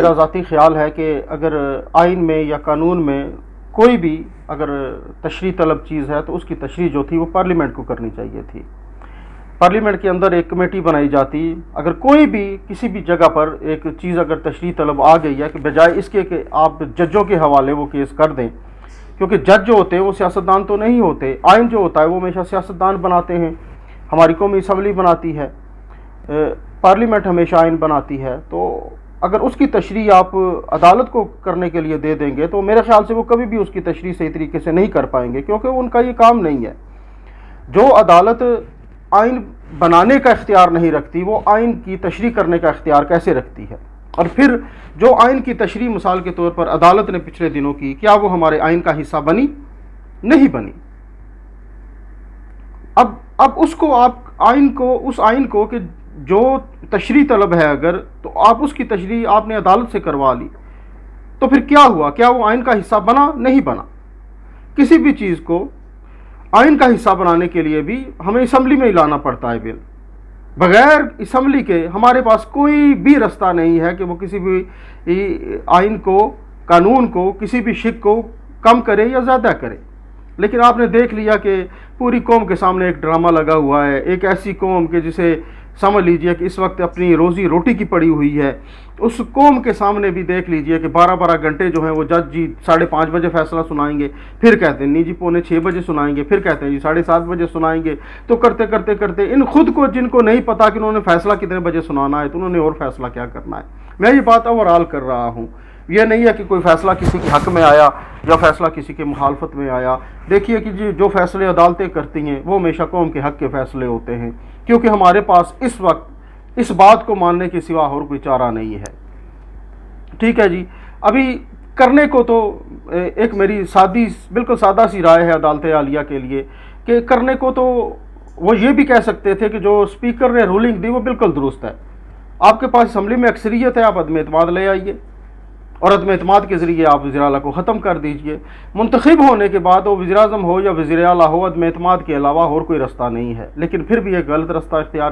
میرا ذاتی خیال ہے کہ اگر آئین میں یا قانون میں کوئی بھی اگر تشریح طلب چیز ہے تو اس کی تشریح جو تھی وہ پارلیمنٹ کو کرنی چاہیے تھی. پارلیمنٹ کے اندر ایک کمیٹی بنائی جاتی، اگر کوئی بھی کسی بھی جگہ پر ایک چیز اگر تشریح طلب آ گئی ہے کہ بجائے اس کے کہ آپ ججوں کے حوالے وہ کیس کر دیں، کیونکہ جج جو ہوتے ہیں وہ سیاستدان تو نہیں ہوتے، آئین جو ہوتا ہے وہ ہمیشہ سیاستدان بناتے ہیں، ہماری قومی اسمبلی بناتی ہے، پارلیمنٹ ہمیشہ آئین بناتی ہے. تو اگر اس کی تشریح آپ عدالت کو کرنے کے لیے دے دیں گے تو میرے خیال سے وہ کبھی بھی اس کی تشریح صحیح طریقے سے نہیں کر پائیں گے، کیونکہ ان کا یہ کام نہیں ہے. جو عدالت آئین بنانے کا اختیار نہیں رکھتی وہ آئین کی تشریح کرنے کا اختیار کیسے رکھتی ہے؟ اور پھر جو آئین کی تشریح مثال کے طور پر عدالت نے پچھلے دنوں کی، کیا وہ ہمارے آئین کا حصہ بنی؟ نہیں بنی. اب اس کو آپ اس آئین کو کہ جو تشریح طلب ہے اگر تو آپ اس کی تشریح آپ نے عدالت سے کروا لی تو پھر کیا ہوا؟ کیا وہ آئین کا حصہ بنا؟ نہیں بنا. کسی بھی چیز کو آئین کا حصہ بنانے کے لیے بھی ہمیں اسمبلی میں ہی لانا پڑتا ہے بل. بغیر اسمبلی کے ہمارے پاس کوئی بھی رستہ نہیں ہے کہ وہ کسی بھی آئین کو، قانون کو، کسی بھی شق کو کم کرے یا زیادہ کرے. لیکن آپ نے دیکھ لیا کہ پوری قوم کے سامنے ایک ڈرامہ لگا ہوا ہے، ایک ایسی قوم کہ جسے سمجھ لیجئے کہ اس وقت اپنی روزی روٹی کی پڑی ہوئی ہے، اس قوم کے سامنے بھی دیکھ لیجئے کہ 12 گھنٹے جو ہیں وہ جج جی 5:30 بجے فیصلہ سنائیں گے، پھر کہتے ہیں نہیں جی 6:45 بجے سنائیں گے، پھر کہتے ہیں جی 7:30 بجے سنائیں گے. تو کرتے ان خود کو جن کو نہیں پتا کہ انہوں نے فیصلہ کتنے بجے سنانا ہے تو انہوں نے اور فیصلہ کیا کرنا ہے. میں یہ بات اوورآل کر رہا ہوں، یہ نہیں ہے کہ کوئی فیصلہ کسی کے حق میں آیا یا فیصلہ کسی کے مخالفت میں آیا. دیکھیے کہ جی جو فیصلے عدالتیں کرتی ہیں وہ ہمیشہ قوم کے حق کے فیصلے ہوتے ہیں، کیونکہ ہمارے پاس اس وقت اس بات کو ماننے کے سوا اور کوئی چارہ نہیں ہے. ٹھیک ہے جی. ابھی کرنے کو تو ایک میری بالکل سادہ سی رائے ہے عدالت عالیہ کے لیے کہ کرنے کو تو وہ یہ بھی کہہ سکتے تھے کہ جو اسپیکر نے رولنگ دی وہ بالکل درست ہے. آپ کے پاس اسمبلی میں اکثریت ہے، آپ عدم اعتماد لے آئیے اور عدم اعتماد کے ذریعے آپ وزیر اعلیٰ کو ختم کر دیجئے. منتخب ہونے کے بعد وہ وزیر اعظم ہو یا وزیر اعلیٰ ہو، عدم اعتماد کے علاوہ اور کوئی رستہ نہیں ہے. لیکن پھر بھی ایک غلط رستہ اختیار